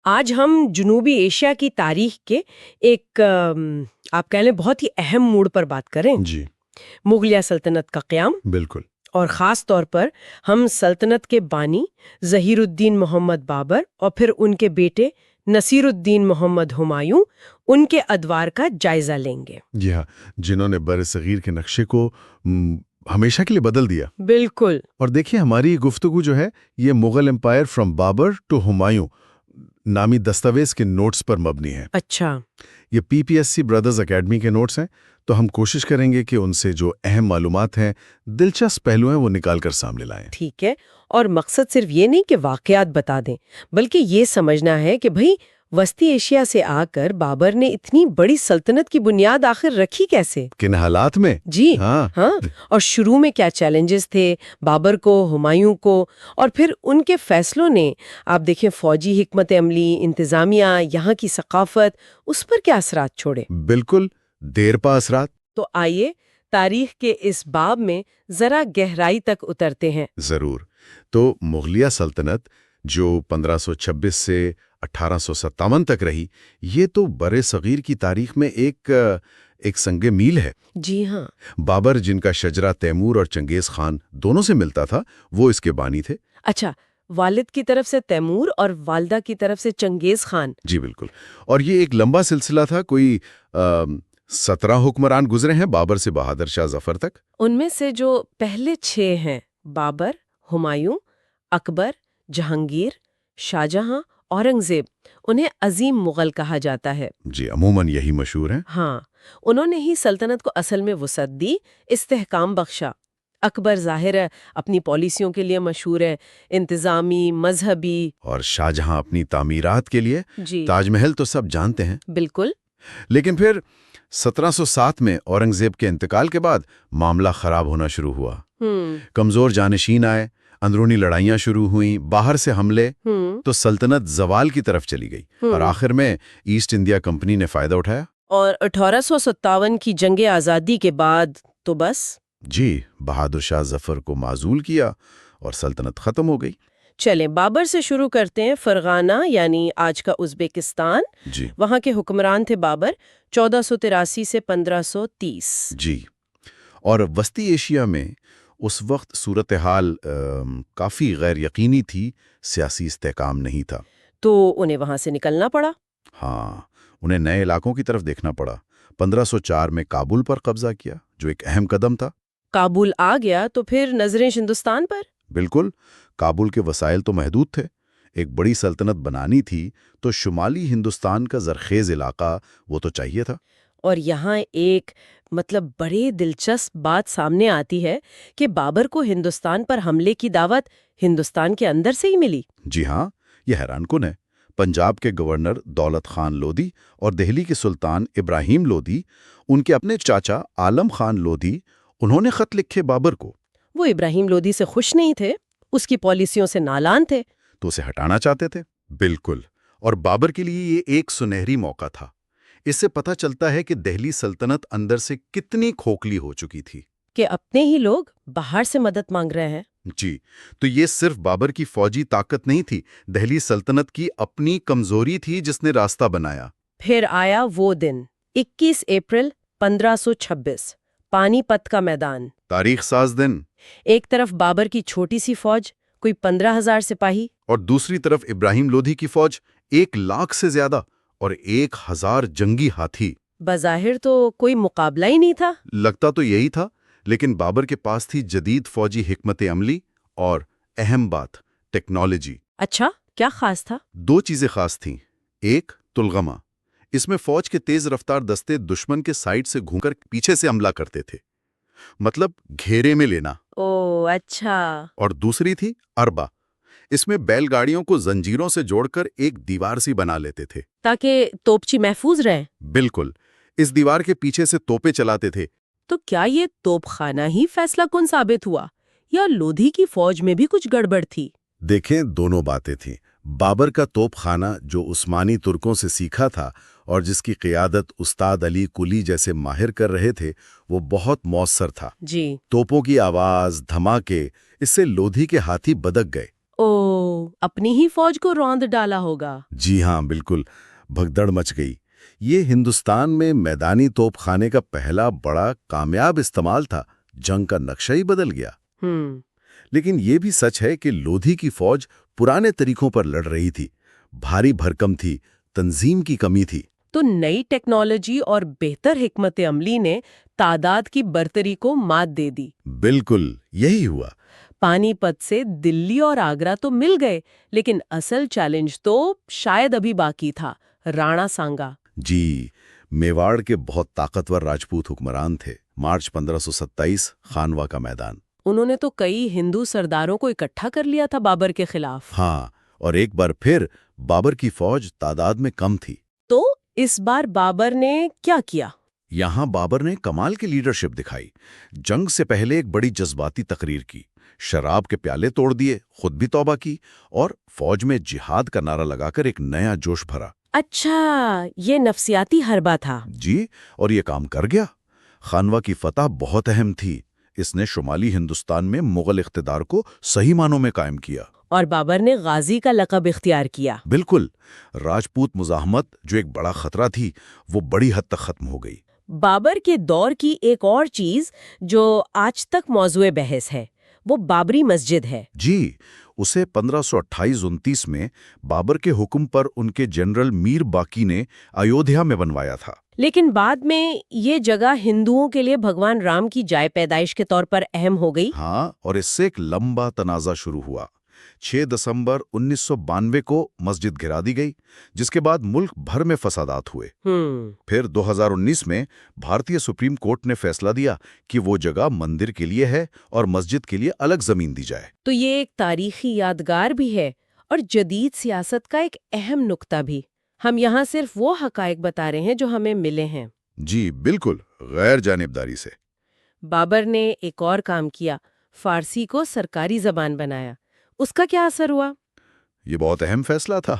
آج ہم جنوبی ایشیا کی تاریخ کے ایک آپ کہہ لیں بہت ہی اہم موڑ پر بات کریں. جی مغلیہ سلطنت کا قیام، بالکل. اور خاص طور پر ہم سلطنت کے بانی ظہیر الدین محمد بابر اور پھر ان کے بیٹے نصیر الدین محمد ہمایوں ان کے ادوار کا جائزہ لیں گے. جی ہاں، جنہوں نے بر صغیر کے نقشے کو ہمیشہ کے لیے بدل دیا. بالکل. اور دیکھیے ہماری گفتگو جو ہے یہ Mughal empire from Babur to Humayun نامی دستاویز کے نوٹس پر مبنی ہے. اچھا. یہ PPSC برادرز اکیڈمی کے نوٹس ہیں، تو ہم کوشش کریں گے کہ ان سے جو اہم معلومات ہیں، دلچسپ پہلو ہیں، وہ نکال کر سامنے لائیں. ٹھیک ہے. اور مقصد صرف یہ نہیں کہ واقعات بتا دیں، بلکہ یہ سمجھنا ہے کہ بھئی وسطی ایشیا سے آ کر بابر نے اتنی بڑی سلطنت کی بنیاد آخر رکھی کیسے؟ کن حالات میں؟ جی ہاں. اور شروع میں کیا چیلنجز تھے بابر کو، ہمایوں کو، اور پھر ان کے فیصلوں نے آپ دیکھیں فوجی حکمت عملی، انتظامیہ، یہاں کی ثقافت، اس پر کیا اثرات چھوڑے؟ بالکل دیر پا اثرات. تو آئیے تاریخ کے اس باب میں ذرا گہرائی تک اترتے ہیں. ضرور. تو مغلیہ سلطنت جو 1526 سے 1857 تک رہی، یہ تو بر صغیر کی تاریخ میں ایک سنگ میل ہے. جی ہاں. بابر، جن کا شجرہ تیمور اور چنگیز خان دونوں سے ملتا تھا، وہ اس کے بانی تھے. اچھا، والد کی طرف سے تیمور اور والدہ کی طرف سے چنگیز خان. جی بالکل. اور یہ ایک لمبا سلسلہ تھا، کوئی 17 حکمران گزرے ہیں بابر سے بہادر شاہ ظفر تک. ان میں سے جو پہلے 6 ہیں، بابر، ہمایوں، اکبر، جہانگیر، شاہجہاں، اورنگزیب، انہیں عظیم مغل کہا جاتا ہے. جی عموماً یہی مشہور ہیں. ہاں، انہوں نے ہی سلطنت کو اصل میں وسعت دی، استحکام بخشا. اکبر ظاہر ہے اپنی پالیسیوں کے لیے مشہور ہے، انتظامی، مذہبی. اور شاہجہاں اپنی تعمیرات کے لیے. جی تاج محل تو سب جانتے ہیں. بالکل. لیکن پھر 1707 میں اورنگزیب کے انتقال کے بعد معاملہ خراب ہونا شروع ہوا. کمزور جانشین آئے، اندرونی لڑائیاں شروع ہوئیں، باہر سے حملے، تو سلطنت زوال کی طرف چلی گئی. اور آخر میں ایسٹ انڈیا کمپنی نے فائدہ اٹھایا. اور 1857 کی جنگ آزادی کے بعد تو بس. جی بہادر شاہ ظفر کو معزول کیا اور سلطنت ختم ہو گئی. چلیں بابر سے شروع کرتے ہیں. فرغانہ یعنی آج کا ازبکستان، جی وہاں کے حکمران تھے بابر 1483 سے 1530. جی. اور وسطی ایشیا میں اس وقت صورتحال کافی غیر یقینی تھی، سیاسی استحکام نہیں تھا. تو انہیں وہاں سے نکلنا پڑا. ہاں، انہیں نئے علاقوں کی طرف دیکھنا پڑا. 1504 میں کابل پر قبضہ کیا، جو ایک اہم قدم تھا. کابل آ گیا تو پھر نظریں ہندوستان پر. بالکل. کابل کے وسائل تو محدود تھے. ایک بڑی سلطنت بنانی تھی تو شمالی ہندوستان کا زرخیز علاقہ وہ تو چاہیے تھا. اور یہاں ایک بڑے دلچسپ بات سامنے آتی ہے کہ بابر کو ہندوستان پر حملے کی دعوت ہندوستان کے اندر سے ہی ملی. جی ہاں، یہ حیران کن ہے. پنجاب کے گورنر دولت خان لودھی اور دہلی کے سلطان ابراہیم لودھی، ان کے اپنے چاچا عالم خان لودھی، انہوں نے خط لکھے بابر کو. وہ ابراہیم لودھی سے خوش نہیں تھے، اس کی پالیسیوں سے نالان تھے، تو اسے ہٹانا چاہتے تھے. بالکل. اور بابر کے لیے یہ ایک سنہری موقع تھا. اس سے پتہ چلتا ہے کہ دہلی سلطنت اندر سے کتنی کھوکھلی ہو چکی تھی کہ اپنے ہی لوگ باہر سے مدد مانگ رہے ہیں. جی. تو یہ صرف بابر کی فوجی طاقت نہیں تھی، دہلی سلطنت کی اپنی کمزوری تھی جس نے راستہ بنایا. پھر آیا وہ دن 21 اپریل 1526، پانی پت کا میدان. تاریخ ساز دن. ایک طرف بابر کی چھوٹی سی فوج، کوئی 15,000 سپاہی، اور دوسری طرف ابراہیم لودھی کی فوج 1,00,000 سے زیادہ اور 1,000 جنگی ہاتھی. بظاہر تو کوئی مقابلہ ہی نہیں تھا. لگتا تو یہی تھا، لیکن بابر کے پاس تھی جدید فوجی حکمت عملی اور اہم بات، ٹیکنالوجی. اچھا، کیا خاص تھا؟ 2 چیزیں خاص تھیں. ایک تلغمہ. اس میں فوج کے تیز رفتار دستے دشمن کے سائڈ سے گھوم کر پیچھے سے حملہ کرتے تھے، مطلب گھیرے میں لینا. اوہ اچھا. اور دوسری تھی اربا. اس میں بیل گاڑیوں کو زنجیروں سے جوڑ کر ایک دیوار سی بنا لیتے تھے تاکہ توپچی محفوظ رہیں. بالکل. اس دیوار کے پیچھے سے توپیں چلاتے تھے. تو کیا یہ توپ خانہ ہی فیصلہ کن ثابت ہوا یا لودھی کی فوج میں بھی کچھ گڑبڑ تھی؟ دیکھیں، دونوں باتیں تھیں. بابر کا توپ خانہ جو عثمانی ترکوں سے سیکھا تھا اور جس کی قیادت استاد علی کلی جیسے ماہر کر رہے تھے، وہ بہت مؤثر تھا. جی. توپوں کی آواز، دھماکے، اس سے لودھی کے ہاتھی بدک گئے. او اپنی ہی فوج کو روند ڈالا ہوگا۔ جی ہاں، بالکل بھگدڑ مچ گئی۔ یہ ہندوستان میں میدانی توپ خانے کا پہلا بڑا کامیاب استعمال تھا، جنگ کا نقشہ ہی بدل گیا۔ لیکن یہ بھی سچ ہے کہ لودھی کی فوج پرانے طریقوں پر لڑ رہی تھی، بھاری بھرکم تھی، تنظیم کی کمی تھی۔ تو نئی ٹیکنالوجی اور بہتر حکمت عملی نے تعداد کی برتری کو مات دے دی۔ بالکل یہی ہوا۔ پانی پت سے دلی اور آگرہ تو مل گئے، لیکن اصل چیلنج تو شاید ابھی باقی تھا، رانا سانگا۔ جی، میواڑ کے بہت طاقتور راجپوت حکمران تھے۔ مارچ 1527 خانوا کا میدان۔ انہوں نے تو کئی ہندو سرداروں کو اکٹھا کر لیا تھا بابر کے خلاف۔ ہاں، اور ایک بار پھر بابر کی فوج تعداد میں کم تھی۔ تو اس بار بابر نے کیا کیا؟ یہاں بابر نے کمال کی لیڈرشپ دکھائی۔ جنگ سے پہلے ایک بڑی جذباتی تقریر کی، شراب کے پیالے توڑ دیے، خود بھی توبہ کی، اور فوج میں جہاد کا نعرہ لگا کر ایک نیا جوش بھرا۔ اچھا، یہ نفسیاتی حربہ تھا۔ جی، اور یہ کام کر گیا۔ خانوا کی فتح بہت اہم تھی۔ اس نے شمالی ہندوستان میں مغل اقتدار کو صحیح معنوں میں قائم کیا۔ اور بابر نے غازی کا لقب اختیار کیا۔ بالکل، راجپوت مزاحمت جو ایک بڑا خطرہ تھی، وہ بڑی حد تک ختم ہو گئی۔ بابر کے دور کی ایک اور چیز جو آج تک موضوع بحث ہے، وہ بابری مسجد ہے۔ جی، اسے 1528-29 میں بابر کے حکم پر ان کے جنرل میر باقی نے ایودھیا میں بنوایا تھا۔ لیکن بعد میں یہ جگہ ہندوؤں کے لیے بھگوان رام کی جائے پیدائش کے طور پر اہم ہو گئی۔ ہاں، اور اس سے ایک لمبا تنازع شروع ہوا۔ 6 دسمبر 1992 کو مسجد گرا دی گئی، جس کے بعد ملک بھر میں فسادات ہوئے۔ پھر 2019 میں بھارتی سپریم کورٹ نے فیصلہ دیا کہ وہ جگہ مندر کے لیے ہے اور مسجد کے لیے الگ زمین دی جائے۔ تو یہ ایک تاریخی یادگار بھی ہے اور جدید سیاست کا ایک اہم نقطہ بھی۔ ہم یہاں صرف وہ حقائق بتا رہے ہیں جو ہمیں ملے ہیں۔ جی بالکل، غیر جانبداری سے۔ بابر نے ایک اور کام کیا، فارسی کو سرکاری زبان بنایا۔ اس کا کیا اثر ہوا؟ یہ بہت اہم فیصلہ تھا۔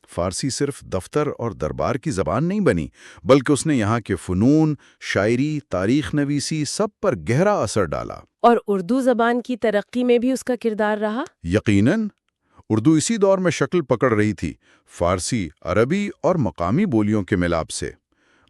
فارسی صرف دفتر اور دربار کی زبان نہیں بنی، بلکہ اس نے یہاں کے فنون، شاعری، تاریخ نویسی سب پر گہرا اثر ڈالا۔ اور اردو زبان کی ترقی میں بھی اس کا کردار رہا؟ یقیناً، اردو اسی دور میں شکل پکڑ رہی تھی، فارسی، عربی اور مقامی بولیوں کے ملاپ سے۔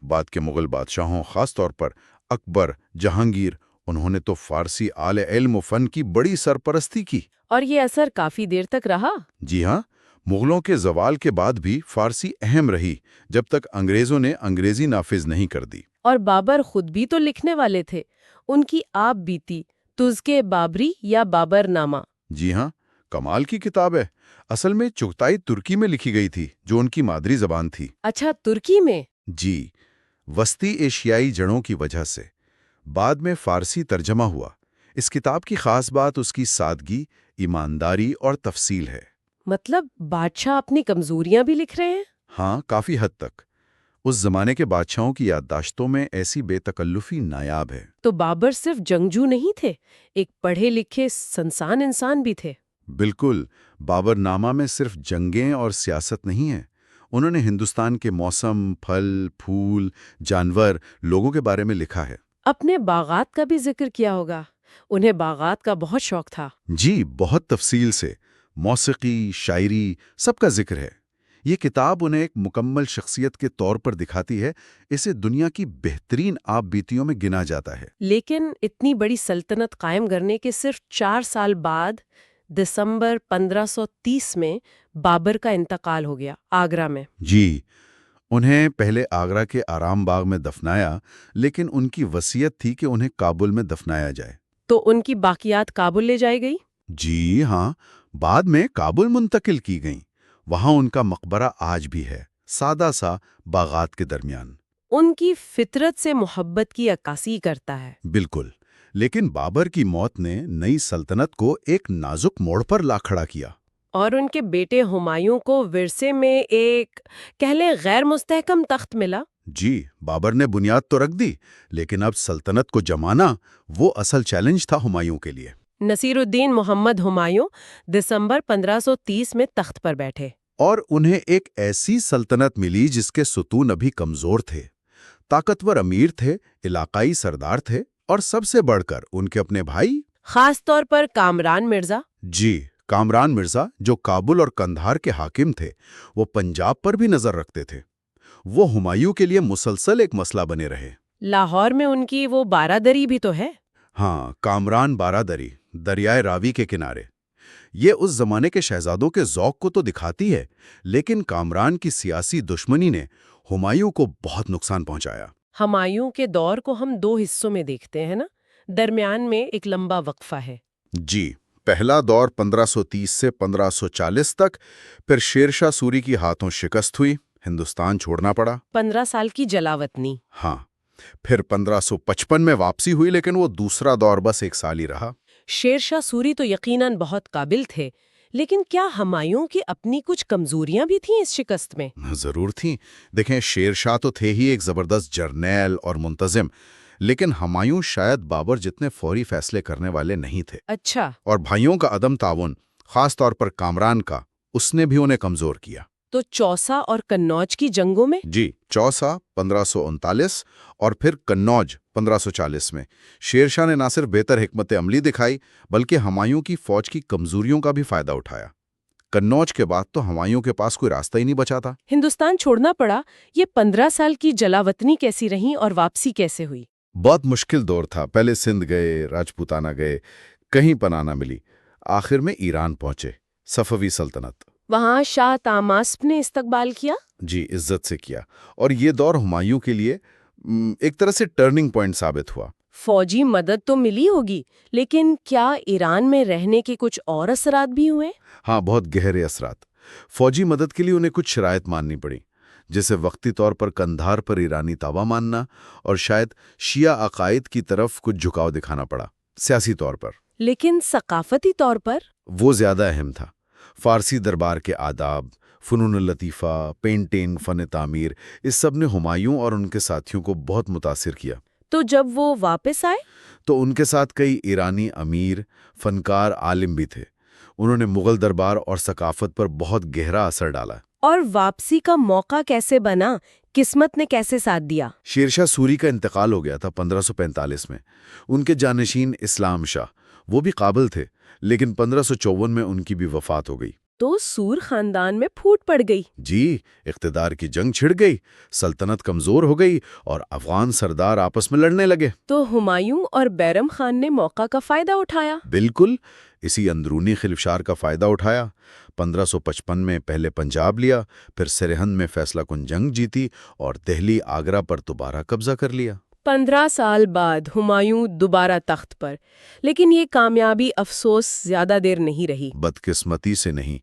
بعد کے مغل بادشاہوں، خاص طور پر اکبر، جہانگیر، انہوں نے تو فارسی اعلی علم و فن کی بڑی سرپرستی کی۔ اور یہ اثر کافی دیر تک رہا؟ جی ہاں، مغلوں کے زوال کے بعد بھی فارسی اہم رہی، جب تک انگریزوں نے انگریزی نافذ نہیں کر دی۔ اور بابر خود بھی تو لکھنے والے تھے، ان کی آپ بیتی تزکے بابری یا بابر نامہ۔ جی ہاں، کمال کی کتاب ہے۔ اصل میں چغتائی ترکی میں لکھی گئی تھی، جو ان کی مادری زبان تھی۔ اچھا، ترکی میں؟ جی، وسطی ایشیائی جڑوں کی وجہ سے بعد میں فارسی ترجمہ ہوا۔ اس کتاب کی خاص بات اس کی سادگی، ایمانداری اور تفصیل ہے۔ مطلب بادشاہ اپنی کمزوریاں بھی لکھ رہے ہیں؟ ہاں، کافی حد تک۔ اس زمانے کے بادشاہوں کی یادداشتوں میں ایسی بے تکلفی نایاب ہے۔ تو بابر صرف جنگجو نہیں تھے، ایک پڑھے لکھے سنسان انسان بھی تھے۔ بالکل، بابر نامہ میں صرف جنگیں اور سیاست نہیں ہے۔ انہوں نے ہندوستان کے موسم، پھل، پھول، جانور، لوگوں کے بارے میں لکھا ہے۔ اپنے باغات کا بھی ذکر کیا ہوگا، انہیں باغات کا بہت شوق تھا۔ جی، بہت تفصیل سے، موسیقی، شاعری، سب کا ذکر ہے۔ یہ کتاب انہیں ایک مکمل شخصیت کے طور پر دکھاتی ہے۔ اسے دنیا کی بہترین آپ بیتیوں میں گنا جاتا ہے۔ لیکن اتنی بڑی سلطنت قائم کرنے کے صرف 4 سال بعد دسمبر 1530 میں بابر کا انتقال ہو گیا آگرہ میں۔ جی، انہیں پہلے آگرہ کے آرام باغ میں دفنایا، لیکن ان کی وصیت تھی کہ انہیں کابل میں دفنایا جائے۔ تو ان کی باقیات کابل لے جائی گئی؟ جی ہاں، بعد میں کابل منتقل کی گئیں۔ وہاں ان کا مقبرہ آج بھی ہے، سادہ سا، باغات کے درمیان۔ ان کی فطرت سے محبت کی عکاسی کرتا ہے۔ بالکل، لیکن بابر کی موت نے نئی سلطنت کو ایک نازک موڑ پر لا کھڑا کیا۔ اور ان کے بیٹے ہمایوں کو ورثے میں ایک کہہ لیں غیر مستحکم تخت ملا۔ جی، بابر نے بنیاد تو رکھ دی، لیکن اب سلطنت کو جمانا وہ اصل چیلنج تھا ہمایوں کے لیے۔ نصیر الدین محمد ہمایوں دسمبر 1530 میں تخت پر بیٹھے۔ اور انہیں ایک ایسی سلطنت ملی جس کے ستون ابھی کمزور تھے۔ طاقتور امیر تھے، علاقائی سردار تھے، اور سب سے بڑھ کر ان کے اپنے بھائی، خاص طور پر کامران مرزا۔ جی، کامران مرزا جو کابل اور قندھار کے حاکم تھے وہ پنجاب پر بھی نظر رکھتے تھے۔ وہ ہمایوں کے لیے مسلسل ایک مسئلہ بنے رہے۔ لاہور میں ان کی وہ بارادری بھی تو ہے۔ ہاں، کامران بارادری، دریائے راوی کے کنارے۔ یہ اس زمانے کے شہزادوں کے ذوق کو تو دکھاتی ہے، لیکن کامران کی سیاسی دشمنی نے ہمایوں کو بہت نقصان پہنچایا۔ ہمایوں کے دور کو ہم 2 حصوں میں دیکھتے ہیں نا، درمیان میں ایک لمبا وقفہ ہے۔ جی، پہلا دور 1530 سے 1540 تک، پھر شیر شاہ سوری کی ہاتھوں شکست ہوئی، ہندوستان چھوڑنا پڑا۔ 15 سال کی جلاوطنی۔ ہاں، پھر 1555 میں واپسی ہوئی، لیکن وہ دوسرا دور بس 1 سال ہی رہا۔ شیر شاہ سوری تو یقیناً بہت قابل تھے، لیکن کیا ہمایوں کی اپنی کچھ کمزوریاں بھی تھیں اس شکست میں؟ ضرور تھیں۔ دیکھیں، شیر شاہ تو تھے ہی ایک زبردست جرنیل اور منتظم، لیکن ہمایوں شاید بابر جتنے فوری فیصلے کرنے والے نہیں تھے۔ اچھا۔ اور بھائیوں کا عدم تعاون، خاص طور پر کامران کا، اس نے بھی انہیں کمزور کیا۔ تو چوسا اور قنوج کی جنگوں میں؟ جی، چوسا 1539 اور پھر قنوج 1540 میں شیر شاہ نے نہ صرف بہتر حکمت عملی دکھائی بلکہ ہمایوں کی فوج کی کمزوریوں کا بھی فائدہ اٹھایا۔ قنوج کے بعد تو ہمایوں کے پاس کوئی راستہ ہی نہیں بچا تھا۔ ہندوستان چھوڑنا پڑا۔ یہ 15 سال کی جلاوطنی کیسی رہی اور واپسی کیسے ہوئی؟ بہت مشکل دور تھا۔ پہلے سندھ گئے، راجپوتانہ گئے، کہیں پناہ نہ ملی۔ آخر میں ایران پہنچے، صفوی سلطنت۔ وہاں شاہ طہماسپ نے استقبال کیا؟ جی، عزت سے کیا، اور یہ دور ہمایوں کے لیے ایک طرح سے ٹرننگ پوائنٹ ثابت ہوا۔ فوجی مدد تو ملی ہوگی، لیکن کیا ایران میں رہنے کے کچھ اور اثرات بھی ہوئے؟ ہاں، بہت گہرے اثرات۔ فوجی مدد کے لیے انہیں کچھ شرائط ماننی پڑی، جیسے وقتی طور پر قندھار پر ایرانی تابع ماننا، اور شاید شیعہ عقائد کی طرف کچھ جھکاؤ دکھانا پڑا سیاسی طور پر۔ لیکن ثقافتی طور پر؟ وہ زیادہ اہم تھا۔ فارسی دربار کے آداب، فنون لطیفہ، پینٹنگ، فن تعمیر، اس سب نے ہمایوں اور ان کے ساتھیوں کو بہت متاثر کیا۔ تو جب وہ واپس آئے تو ان کے ساتھ کئی ایرانی امیر، فنکار، عالم بھی تھے۔ انہوں نے مغل دربار اور ثقافت پر بہت گہرا اثر ڈالا۔ اور واپسی کا موقع کیسے بنا؟ قسمت نے کیسے ساتھ دیا؟ شیر شاہ سوری کا انتقال ہو گیا تھا 1545 میں۔ ان کے جانشین اسلام شاہ، وہ بھی قابل تھے، لیکن 1554 میں ان کی بھی وفات ہو گئی۔ تو سور خاندان میں پھوٹ پڑ گئی۔ جی، اقتدار کی جنگ چھڑ گئی، سلطنت کمزور ہو گئی اور افغان سردار آپس میں لڑنے لگے۔ تو ہمایوں اور بیرم خان نے موقع کا فائدہ اٹھایا۔ بالکل، اسی اندرونی خلفشار کا فائدہ اٹھایا۔ 1555 میں پہلے پنجاب لیا، پھر سرہند میں فیصلہ کن جنگ جیتی اور دہلی آگرہ پر دوبارہ قبضہ کر لیا۔ 15 سال بعد ہمایوں دوبارہ تخت پر، لیکن یہ کامیابی افسوس زیادہ دیر نہیں رہی۔ بدقسمتی سے نہیں،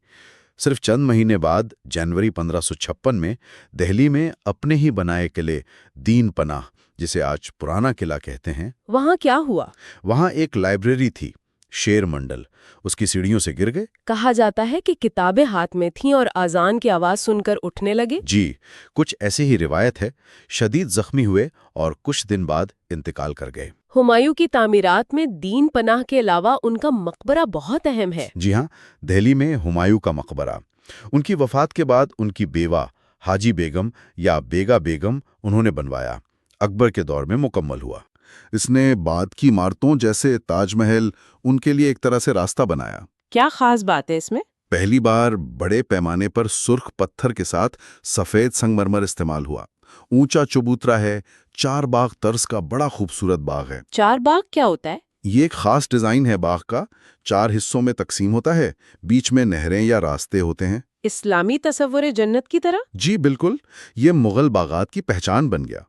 صرف چند مہینے بعد جنوری 1556 میں دہلی میں اپنے ہی بنائے قلعے دین پناہ، جسے آج پرانا قلعہ کہتے ہیں، وہاں کیا ہوا؟ وہاں ایک لائبریری تھی، شیر منڈل، اس کی سیڑھیوں سے گر گئے۔ کہا جاتا ہے کہ کتابیں ہاتھ میں تھیں اور اذان کی آواز سن کر اٹھنے لگے۔ جی، کچھ ایسی ہی روایت ہے۔ شدید زخمی ہوئے اور کچھ دن بعد انتقال کر گئے۔ ہمایوں کی تعمیرات میں دین پناہ کے علاوہ ان کا مقبرہ بہت اہم ہے۔ جی ہاں، دہلی میں ہمایوں کا مقبرہ، ان کی وفات کے بعد ان کی بیوہ حاجی بیگم یا بیگا بیگم انہوں نے بنوایا۔ اکبر کے دور میں مکمل ہوا۔ اس نے بعد کی عمارتوں جیسے تاج محل ان کے لیے ایک طرح سے راستہ بنایا۔ کیا خاص بات ہے اس میں؟ پہلی بار بڑے پیمانے پر سرخ پتھر کے ساتھ سفید سنگ مرمر استعمال ہوا۔ اونچا چبوترا ہے، 4 باغ طرز کا بڑا خوبصورت باغ ہے۔ 4 باغ کیا ہوتا ہے؟ یہ ایک خاص ڈیزائن ہے باغ کا، 4 حصوں میں تقسیم ہوتا ہے، بیچ میں نہریں یا راستے ہوتے ہیں۔ اسلامی تصور جنت کی طرح؟ جی بالکل، یہ مغل باغات کی پہچان بن گیا،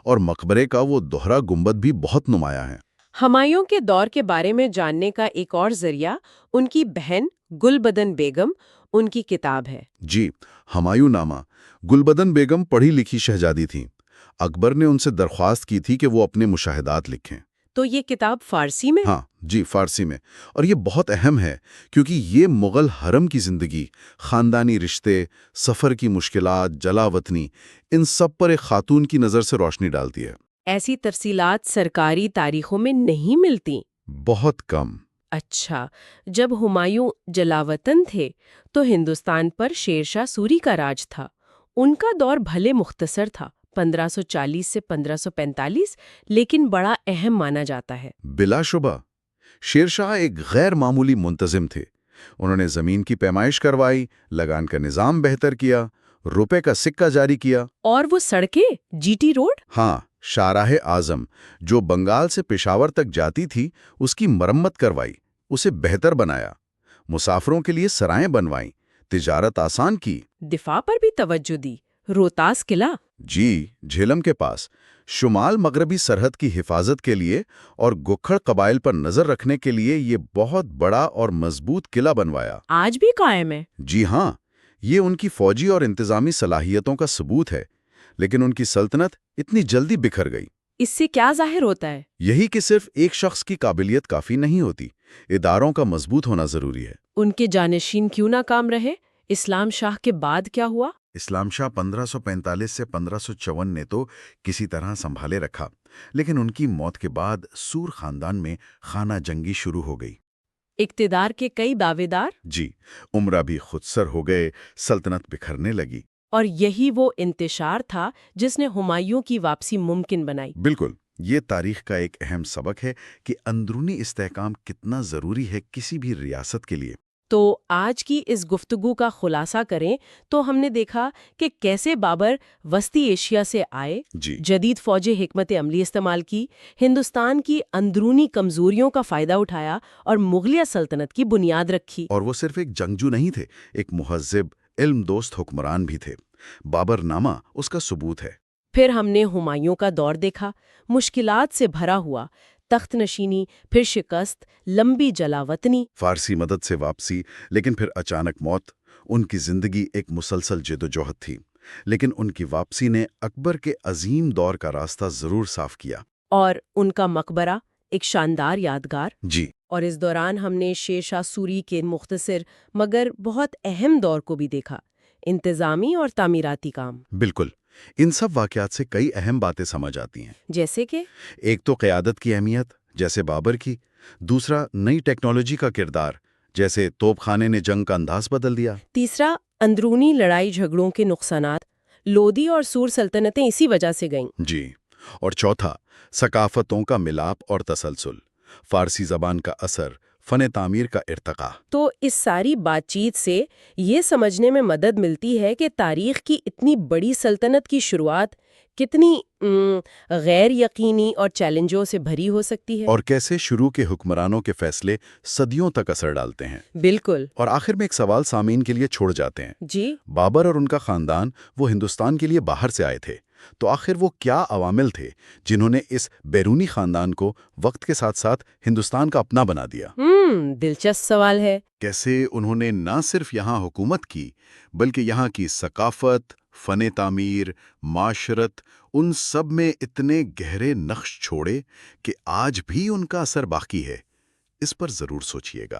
اور مقبرے کا وہ دوہرا گنبد بھی بہت نمایاں ہے۔ ہمایوں کے دور کے بارے میں جاننے کا ایک اور ذریعہ ان کی بہن گلبدن بیگم، ان کی کتاب ہے۔ جی، ہمایوں نامہ۔ گلبدن بیگم پڑھی لکھی شہزادی تھیں۔ اکبر نے ان سے درخواست کی تھی کہ وہ اپنے مشاہدات لکھیں۔ تو یہ کتاب فارسی میں؟ ہاں جی، فارسی میں، اور یہ بہت اہم ہے کیونکہ یہ مغل حرم کی زندگی، خاندانی رشتے، سفر کی مشکلات، جلا وطنی، ان سب پر ایک خاتون کی نظر سے روشنی ڈالتی ہے۔ ایسی تفصیلات سرکاری تاریخوں میں نہیں ملتی۔ بہت کم۔ اچھا، جب ہمایوں جلاوطن تھے تو ہندوستان پر شیر شاہ سوری کا راج تھا۔ ان کا دور بھلے مختصر تھا، 1540 سے 1545، لیکن بڑا اہم مانا جاتا ہے۔ بلا شبہ، شیر شاہ ایک غیر معمولی منتظم تھے۔ انہوں نے زمین کی پیمائش کروائی، لگان کا نظام بہتر کیا، روپے کا سکہ جاری کیا۔ اور وہ سڑکیں، جی ٹی روڈ؟ ہاں، شاہراہ اعظم جو بنگال سے پشاور تک جاتی تھی اس کی مرمت کروائی، اسے بہتر بنایا، مسافروں کے لیے سرائیں بنوائیں، تجارت آسان کی۔ دفاع پر بھی توجہ دی، روہتاس قلعہ؟ جی، جھیلم کے پاس شمال مغربی سرحد کی حفاظت کے لیے اور گکھڑ قبائل پر نظر رکھنے کے لیے یہ بہت بڑا اور مضبوط قلعہ بنوایا۔ آج بھی قائم ہے؟ جی ہاں، یہ ان کی فوجی اور انتظامی صلاحیتوں کا ثبوت ہے، لیکن ان کی سلطنت اتنی جلدی بکھر گئی۔ اس سے کیا ظاہر ہوتا ہے؟ یہی کہ صرف ایک شخص کی قابلیت کافی نہیں ہوتی، اداروں کا مضبوط ہونا ضروری ہے۔ ان کے جانشین کیوں ناکام رہے؟ اسلام شاہ کے بعد کیا ہوا؟ اسلام شاہ 1545 سے 1554 نے تو کسی طرح سنبھالے رکھا، لیکن ان کی موت کے بعد سور خاندان میں خانہ جنگی شروع ہو گئی۔ اقتدار کے کئی دعوے دار؟ جی، عمرہ بھی خودسر ہو گئے، سلطنت بکھرنے لگی۔ اور یہی وہ انتشار تھا جس نے ہمایوں کی واپسی ممکن بنائی۔ بالکل، یہ تاریخ کا ایک اہم سبق ہے کہ اندرونی استحکام کتنا ضروری ہے کسی بھی ریاست کے لیے۔ تو آج کی اس گفتگو کا خلاصہ کریں تو ہم نے دیکھا کہ کیسے بابر وسطی ایشیا سے آئے، جی، جدید فوجی حکمت عملی استعمال کی، ہندوستان کی اندرونی کمزوریوں کا فائدہ اٹھایا اور مغلیہ سلطنت کی بنیاد رکھی۔ اور وہ صرف ایک جنگجو نہیں تھے، ایک مہذب، علم دوست حکمران بھی تھے۔ بابر نامہ اس کا ثبوت ہے۔ پھر ہم نے ہمایوں کا دور دیکھا، مشکلات سے بھرا ہوا، تخت نشینی، پھر شکست، لمبی جلاوطنی، فارسی مدد سے واپسی، لیکن پھر اچانک موت۔ ان کی زندگی ایک مسلسل جدوجہد تھی، لیکن ان کی واپسی نے اکبر کے عظیم دور کا راستہ ضرور صاف کیا۔ اور ان کا مقبرہ ایک شاندار یادگار۔ جی، اور اس دوران ہم نے شیر شاہ سوری کے مختصر مگر بہت اہم دور کو بھی دیکھا، انتظامی اور تعمیراتی کام۔ بالکل، ان سب واقعات سے کئی اہم باتیں سمجھ آتی ہیں۔ جیسے کہ ایک تو قیادت کی اہمیت، جیسے بابر کی۔ دوسرا، نئی ٹیکنالوجی کا کردار، جیسے توپ خانے نے جنگ کا انداز بدل دیا۔ تیسرا، اندرونی لڑائی جھگڑوں کے نقصانات، لودھی اور سور سلطنتیں اسی وجہ سے گئیں۔ جی، اور چوتھا، ثقافتوں کا ملاپ اور تسلسل، فارسی زبان کا اثر، فن تعمیر کا ارتقاء۔ تو اس ساری بات چیت سے یہ سمجھنے میں مدد ملتی ہے کہ تاریخ کی اتنی بڑی سلطنت کی شروعات کتنی غیر یقینی اور چیلنجوں سے بھری ہو سکتی ہے۔ اور کیسے شروع کے حکمرانوں کے فیصلے صدیوں تک اثر ڈالتے ہیں۔ بالکل۔ اور آخر میں ایک سوال سامعین کے لیے چھوڑ جاتے ہیں۔ جی، بابر اور ان کا خاندان وہ ہندوستان کے لیے باہر سے آئے تھے، تو آخر وہ کیا عوامل تھے جنہوں نے اس بیرونی خاندان کو وقت کے ساتھ ساتھ ہندوستان کا اپنا بنا دیا؟ دلچسپ سوال ہے۔ کیسے انہوں نے نہ صرف یہاں حکومت کی، بلکہ یہاں کی ثقافت، فن تعمیر، معاشرت، ان سب میں اتنے گہرے نقش چھوڑے کہ آج بھی ان کا اثر باقی ہے۔ اس پر ضرور سوچئے گا۔